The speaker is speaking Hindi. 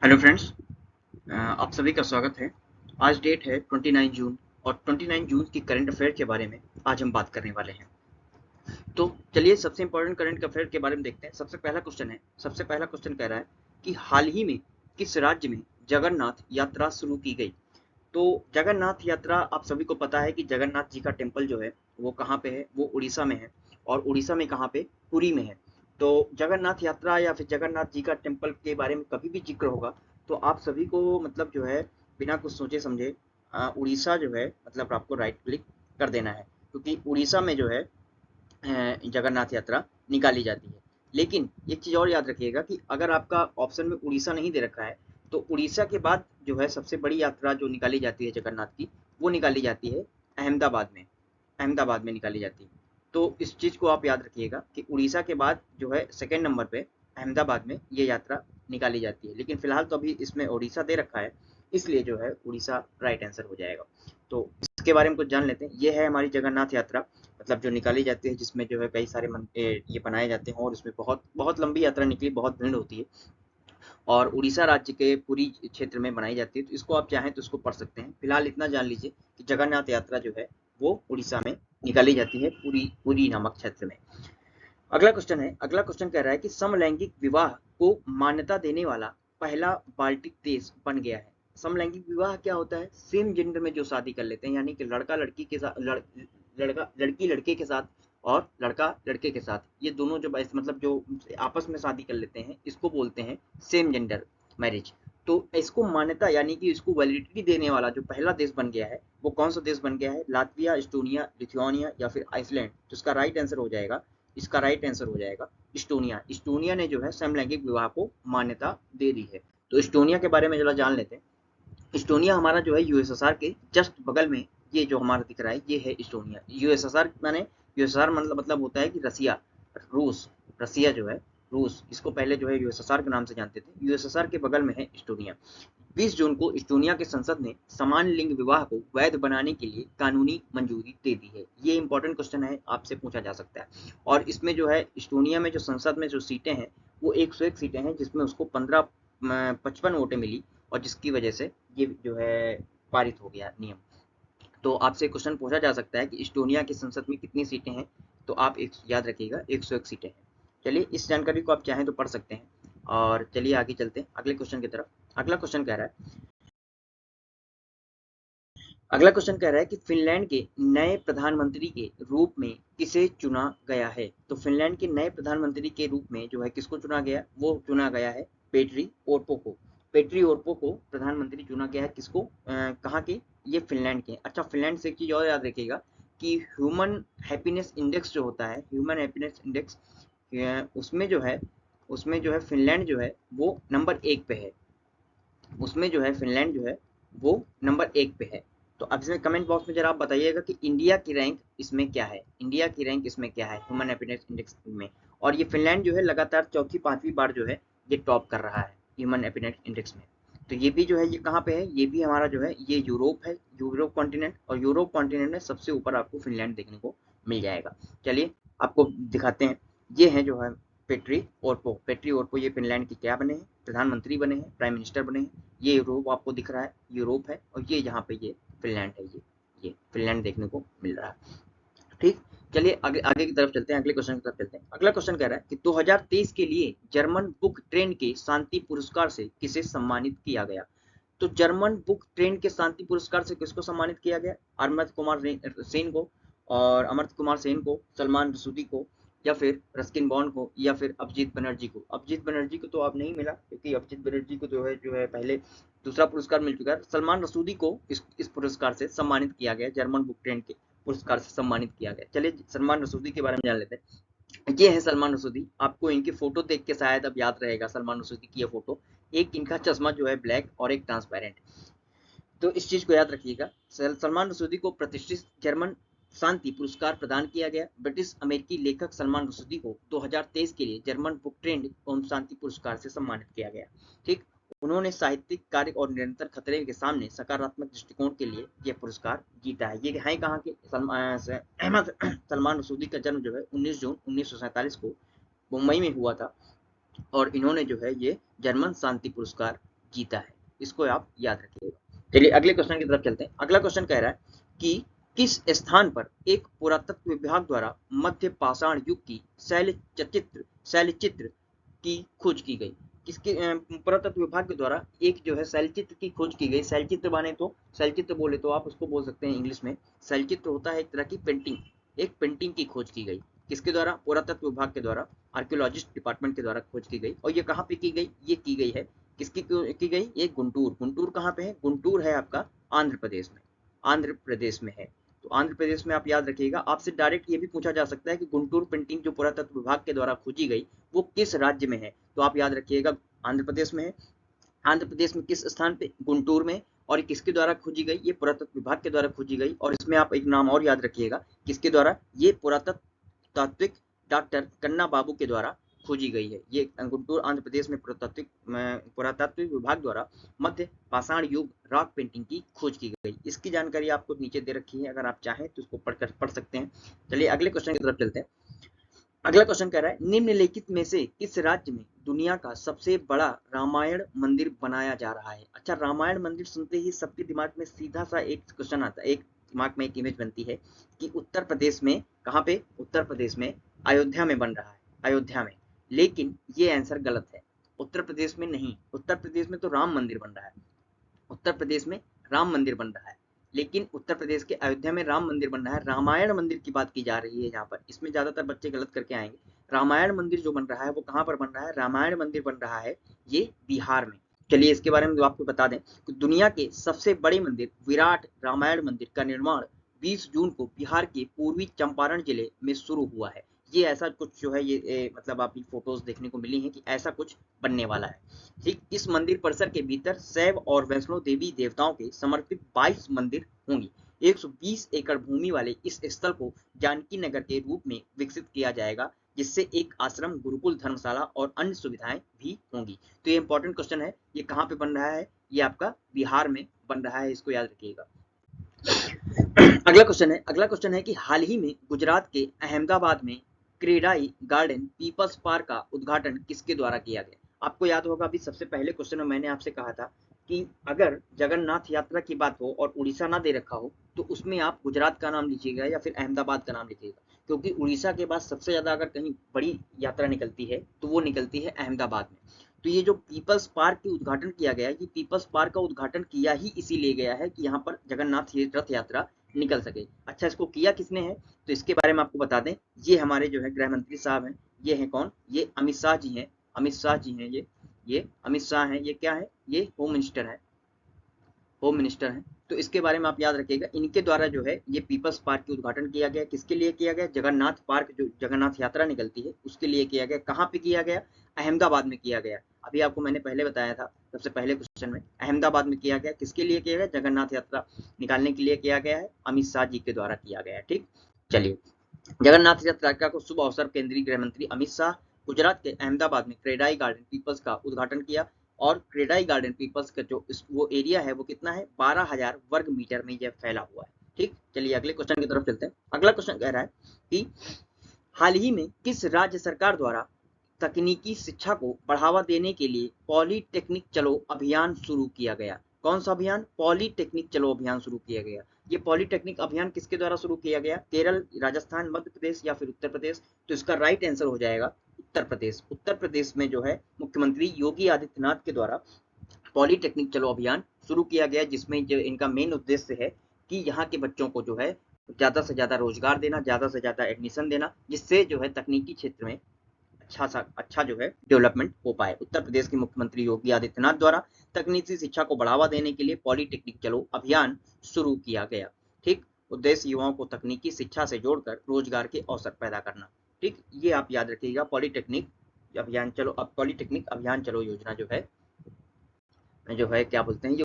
हेलो फ्रेंड्स, आप सभी का स्वागत है। आज डेट है 29 जून और 29 जून की करंट अफेयर के बारे में आज हम बात करने वाले हैं। तो चलिए सबसे इंपॉर्टेंट करंट अफेयर के बारे में देखते हैं। सबसे पहला क्वेश्चन कह रहा है कि हाल ही में किस राज्य में जगन्नाथ यात्रा शुरू की गई। तो जगन्नाथ यात्रा आप सभी को पता है कि जगन्नाथ जी का टेम्पल जो है वो कहाँ पे है, वो उड़ीसा में है। और उड़ीसा में कहाँ पे, पुरी में है। तो जगन्नाथ यात्रा या फिर जगन्नाथ जी का टेम्पल के बारे में कभी भी जिक्र होगा तो आप सभी को मतलब जो है बिना कुछ सोचे समझे उड़ीसा जो है मतलब आपको राइट क्लिक कर देना है, क्योंकि उड़ीसा में जो है जगन्नाथ यात्रा निकाली जाती है। लेकिन एक चीज़ और याद रखिएगा कि अगर आपका ऑप्शन में उड़ीसा नहीं दे रखा है तो उड़ीसा के बाद जो है सबसे बड़ी यात्रा जो निकाली जाती है जगन्नाथ की, वो निकाली जाती है अहमदाबाद में। अहमदाबाद में निकाली जाती है। तो इस चीज़ को आप याद रखिएगा कि उड़ीसा के बाद जो है सेकेंड नंबर पे अहमदाबाद में ये यात्रा निकाली जाती है। लेकिन फिलहाल तो अभी इसमें उड़ीसा दे रखा है, इसलिए जो है उड़ीसा राइट आंसर हो जाएगा। तो इसके बारे में कुछ जान लेते हैं। ये है हमारी जगन्नाथ यात्रा, मतलब जो निकाली जाती है, जिसमें जो है कई सारे ये बनाए जाते हैं और इसमें बहुत बहुत लंबी यात्रा निकली, बहुत भीड़ होती है और उड़ीसा राज्य के पूरी क्षेत्र में बनाई जाती है। तो इसको आप चाहें तो इसको पढ़ सकते हैं। फिलहाल इतना जान लीजिए कि जगन्नाथ यात्रा जो है वो उड़ीसा में निकाली जाती है, पुरी पुरी नामक क्षेत्र में। अगला क्वेश्चन कह रहा है कि समलैंगिक विवाह को मान्यता देने वाला पहला बाल्टिक देश बन गया है। समलैंगिक विवाह क्या होता है? सेम जेंडर में जो शादी कर लेते हैं, यानी कि लड़का लड़की के साथ लड़का लड़की लड़के के साथ और लड़का लड़के के साथ, ये दोनों जब मतलब जो आपस में शादी कर लेते हैं इसको बोलते हैं सेम जेंडर मैरिज। तो इसको मान्यता यानी कि इसको वैलिडिटी देने वाला जो पहला देश बन गया है वो कौन सा देश बन गया है? लातविया, इस्टोनिया, लिथुआनिया या फिर आइसलैंड। तो इसका राइट आंसर हो जाएगा, इसका राइट आंसर हो जाएगा इस्टोनिया। इस्टोनिया ने जो है समलैंगिक विवाह को मान्यता दे दी है। तो इस्टोनिया के बारे में जरा जान लेते हैं। इस्टोनिया हमारा जो है यूएसएसआर के जस्ट बगल में, ये जो हमारा दिख रहा है ये है इस्टोनिया। यूएसएसआर माने यूएसएसआर मतलब होता है कि रसिया, रूस। रसिया जो है रूस, इसको पहले जो है यूएसएसआर के नाम से जानते थे। यूएसएसआर के बगल में है इस्टोनिया। 20 जून को इस्टोनिया की संसद ने समान लिंग विवाह को वैध बनाने के लिए कानूनी मंजूरी दे दी है। ये इंपॉर्टेंट क्वेश्चन है, आपसे पूछा जा सकता है। और इसमें जो है इस्टोनिया में जो संसद में जो सीटें हैं वो 101 सीटें हैं, जिसमें उसको 55 वोटें मिली और जिसकी वजह से ये जो है पारित हो गया नियम। तो आपसे क्वेश्चन पूछा जा सकता है कि इस्टोनिया की संसद में कितनी सीटें हैं, तो आप एक याद रखिएगा 101 सीटें हैं। चलिए इस जानकारी को आप चाहें तो पढ़ सकते हैं। और चलिए आगे चलते हैं अगले क्वेश्चन की तरफ। अगला क्वेश्चन कह रहा है अगला क्वेश्चन कह रहा है कि फिनलैंड के नए प्रधानमंत्री के रूप में किसे चुना गया है। तो फिनलैंड के नए प्रधानमंत्री के रूप में जो है किसको चुना गया, वो चुना गया है पेट्री ओरपो को। पेट्री ओरपो को प्रधानमंत्री चुना गया है। किसको, कहाँ के? ये फिनलैंड के। अच्छा, फिनलैंड से एक चीज और याद रखिएगा कि ह्यूमन हैप्पीनेस इंडेक्स जो होता है, ह्यूमन हैप्पीनेस इंडेक्स, उसमें जो है फिनलैंड जो है वो नंबर एक पे है। उसमें जो है फिनलैंड जो है वो नंबर एक पे है। तो अब इसमें कमेंट बॉक्स में जरा आप बताइएगा कि इंडिया की रैंक इसमें क्या है, इंडिया की रैंक इसमें क्या है ह्यूमन हैप्पीनेस इंडेक्स में। और ये फिनलैंड जो है लगातार चौथी पांचवी बार जो है ये टॉप कर रहा है ह्यूमन हैप्पीनेस इंडेक्स में। तो ये भी जो है ये कहाँ पे है, ये भी हमारा जो है ये यूरोप है, यूरोप कॉन्टिनेंट। और यूरोप कॉन्टिनेंट में सबसे ऊपर आपको फिनलैंड देखने को मिल जाएगा। चलिए आपको दिखाते हैं। ये है जो है पेट्री ओरपो ये फिनलैंड के क्या बने हैं, प्रधानमंत्री बने हैं, प्राइम मिनिस्टर बने हैं। ये यूरोप आपको दिख रहा है, यूरोप है। और ये यहाँ पे ये फिनलैंड है, ये फिनलैंड देखने को मिल रहा है। ठीक। चलिए आगे आगे की तरफ चलते हैं, अगले क्वेश्चन की तरफ चलते हैं। अगला क्वेश्चन कह रहा है कि 2023 के लिए जर्मन बुक ट्रेंड के शांति पुरस्कार से किसे सम्मानित किया गया। तो जर्मन बुक ट्रेंड के शांति पुरस्कार से किसको सम्मानित किया गया? सेन को और अमर्त्य कुमार सेन को, सलमान रसूदी को, या फिर रस्किन बॉन्ड को, या फिर अभिजीत बनर्जी को। अभिजीत बनर्जी को तो अब नहीं मिला, क्योंकि अभिजीत बनर्जी को जो है पहले दूसरा पुरस्कार मिल चुका है। सलमान रसूदी को इस पुरस्कार से सम्मानित किया गया, जर्मन बुक ट्रेंड के पुरस्कार से सम्मानित किया गया। चलिए सलमान रसूदी के बारे में जान लेते हैं। ये है सलमान रसूदी। आपको इनकी फोटो देख के शायद अब याद रहेगा सलमान रसूदी की ये फोटो। एक इनका चश्मा जो है ब्लैक और एक ट्रांसपेरेंट। तो इस चीज को याद रखिएगा। सलमान रसूदी को प्रतिष्ठित जर्मन शांति पुरस्कार प्रदान किया गया। ब्रिटिश अमेरिकी लेखक सलमान रसूदी को 2023 के लिए जर्मन बुक ट्रेंड एवं शांति पुरस्कार से सम्मानित किया गया। ठीक। उन्होंने साहित्यिक कार्य और निरंतर खतरे के सामने सकारात्मक दृष्टिकोण के लिए यह पुरस्कार जीता है। ये है कहाँ के? सलमान रसूदी का जन्म जो है 19 जून 1947 को मुंबई में हुआ था। और इन्होंने जो है ये जर्मन शांति पुरस्कार जीता है। इसको आप याद रखिएगा। चलिए अगले क्वेश्चन की तरफ चलते हैं। अगला क्वेश्चन कह रहा है कि किस स्थान पर एक पुरातत्व विभाग द्वारा मध्य पाषाण युग की शैलचित्र की खोज की गई। किसके पुरातत्व विभाग के द्वारा एक जो है शैलचित्र की खोज की गई। शैलचित्र माने तो शैलचित्र बोले तो आप उसको बोल सकते हैं इंग्लिश में, शैलचित्र होता है एक तरह की पेंटिंग, एक पेंटिंग की खोज की गई। किसके द्वारा? पुरातत्व विभाग के द्वारा, आर्कियोलॉजिस्ट डिपार्टमेंट के द्वारा खोज की गई। और ये कहाँ पे की गई? ये की गई है किसकी की गई? ये गुंटूर। गुंटूर कहाँ पे है? गुंटूर है आपका आंध्र प्रदेश में, आंध्र प्रदेश में है। तो आंध्र प्रदेश में आप याद रखिएगा। आपसे डायरेक्ट ये भी पूछा जा सकता है कि गुंटूर पेंटिंग जो पुरातत्व विभाग के द्वारा खोजी गई वो किस राज्य में है? तो आप याद रखिएगा आंध्र प्रदेश में है। आंध्र प्रदेश में किस स्थान पे? गुंटूर में। और किसके द्वारा खोजी गई? ये पुरातत्व विभाग के द्वारा खोजी गई। और इसमें आप एक नाम और याद रखिएगा, किसके द्वारा? ये पुरातत्विक डॉक्टर कन्ना बाबू के द्वारा खोजी गई है। ये गुंटूर आंध्र प्रदेश में पुरातत्व विभाग द्वारा मध्य पाषाण युग रॉक पेंटिंग की खोज की गई। इसकी जानकारी आपको नीचे दे रखी है, अगर आप चाहें तो इसको पढ़ सकते हैं। चलिए अगले क्वेश्चन की तरफ चलते हैं। अगला क्वेश्चन कह रहा है निम्नलिखित में से किस राज्य में दुनिया का सबसे बड़ा रामायण मंदिर बनाया जा रहा है? अच्छा, रामायण मंदिर सुनते ही सबके दिमाग में सीधा सा एक क्वेश्चन आता है, एक दिमाग में एक इमेज बनती है कि उत्तर प्रदेश में, कहाँ पे? उत्तर प्रदेश में अयोध्या में बन रहा है, अयोध्या में। लेकिन ये आंसर गलत है। उत्तर प्रदेश में नहीं, उत्तर प्रदेश में तो राम मंदिर बन रहा है, उत्तर प्रदेश में राम मंदिर बन रहा है। लेकिन उत्तर प्रदेश के अयोध्या में राम मंदिर बन रहा है, रामायण मंदिर की बात की जा रही है यहाँ पर। इसमें ज्यादातर बच्चे गलत करके आएंगे। रामायण मंदिर जो बन रहा है वो कहाँ पर बन रहा है? रामायण मंदिर बन रहा है ये बिहार में। चलिए इसके बारे में आपको बता दें कि दुनिया के सबसे बड़े मंदिर विराट रामायण मंदिर का निर्माण 20 जून को बिहार के पूर्वी चंपारण जिले में शुरू हुआ है। ये ऐसा कुछ जो है ये मतलब आपकी फोटोज देखने को मिली है कि ऐसा कुछ बनने वाला है। ठीक, इस मंदिर परिसर के भीतर शैव और वैष्णो देवी देवताओं के समर्पित 22 मंदिर होंगे। 120 एकड़ भूमि वाले इस स्थल को जानकी नगर के रूप में विकसित किया जाएगा, जिससे एक आश्रम, गुरुकुल, धर्मशाला और अन्य सुविधाएं भी होंगी। तो ये इंपॉर्टेंट क्वेश्चन है, ये कहाँ पे बन रहा है? ये आपका बिहार में बन रहा है, इसको याद रखिएगा। अगला क्वेश्चन है कि हाल ही में गुजरात के अहमदाबाद में क्रेडाई गार्डन पीपल्स पार्क का उद्घाटन किसके द्वारा किया गया? आपको याद होगा अभी सबसे पहले क्वेश्चन में मैंने आपसे कहा था कि अगर जगन्नाथ यात्रा की बात हो और उड़ीसा ना दे रखा हो तो उसमें आप गुजरात का नाम लीजिएगा या फिर अहमदाबाद का नाम लीजिएगा, क्योंकि उड़ीसा के बाद सबसे ज्यादा अगर कहीं बड़ी यात्रा निकलती है तो वो निकलती है अहमदाबाद में। तो ये जो पीपल्स पार्क की उद्घाटन किया गया, ये पीपल्स पार्क का उद्घाटन किया ही इसीलिए गया है कि यहाँ पर जगन्नाथ रथ यात्रा निकल सके। अच्छा, इसको किया किसने है? तो इसके बारे में आपको बता दें, ये हमारे जो है गृह मंत्री साहब हैं। ये हैं कौन? ये अमित शाह जी हैं। अमित शाह जी हैं ये अमित शाह हैं। ये क्या है? ये होम मिनिस्टर है, होम मिनिस्टर हैं। तो इसके बारे में आप याद रखिएगा, इनके द्वारा जो है ये पीपल्स पार्क की उद्घाटन किया गया। किसके लिए किया गया? जगन्नाथ पार्क, जो जगन्नाथ यात्रा निकलती है उसके लिए किया गया। कहाँ पे किया गया? अहमदाबाद में किया गया। अभी आपको मैंने पहले बताया था सबसे पहले क्वेश्चन में, अहमदाबाद में किया गया। किसके लिए किया गया? जगन्नाथ यात्रा निकालने के लिए किया गया है, अमित शाह जी के द्वारा किया गया है। ठीक, चलिए जगन्नाथ यात्रा को शुभ अवसर केंद्रीय गृह मंत्री अमित शाह गुजरात के अहमदाबाद में क्रेडाई गार्डन पीपल्स का उद्घाटन किया। और क्रेडाई गार्डन पीपल्स का जो वो एरिया है वो कितना है? 12,000 वर्ग मीटर में यह फैला हुआ है। ठीक, चलिए अगले क्वेश्चन की तरफ चलते हैं। अगला क्वेश्चन कह रहा है कि हाल ही में किस राज्य सरकार द्वारा तकनीकी शिक्षा को बढ़ावा देने के लिए पॉलीटेक्निक चलो अभियान शुरू किया गया? कौन सा अभियान? पॉलीटेक्निक चलो अभियान शुरू किया गया। ये पॉलीटेक्निक अभियान किसके द्वारा शुरू किया गया? केरल, राजस्थान, मध्य प्रदेश या फिर उत्तर प्रदेश? तो इसका राइट आंसर हो जाएगा उत्तर प्रदेश। उत्तर प्रदेश में जो है मुख्यमंत्री योगी आदित्यनाथ के द्वारा पॉलीटेक्निक चलो अभियान शुरू किया गया, जिसमें जो इनका मेन उद्देश्य है कि यहाँ के बच्चों को जो है ज्यादा से ज्यादा रोजगार देना, ज्यादा से ज्यादा एडमिशन देना, जिससे जो है तकनीकी क्षेत्र में अच्छा जो है डेवलपमेंट हो पाए। उत्तर प्रदेश के मुख्यमंत्री योगी आदित्यनाथ द्वारा तकनीकी शिक्षा को बढ़ावा देने के लिए पॉलीटेक्निक चलो अभियान शुरू किया गया। ठीक, उद्देश्य युवाओं को तकनीकी शिक्षा से जोड़कर रोजगार के अवसर पैदा करना। ठीक, ये आप याद रखिएगा, पॉलीटेक्निक अभियान चलो, अब पॉलीटेक्निक अभियान चलो योजना जो है क्या बोलते हैं,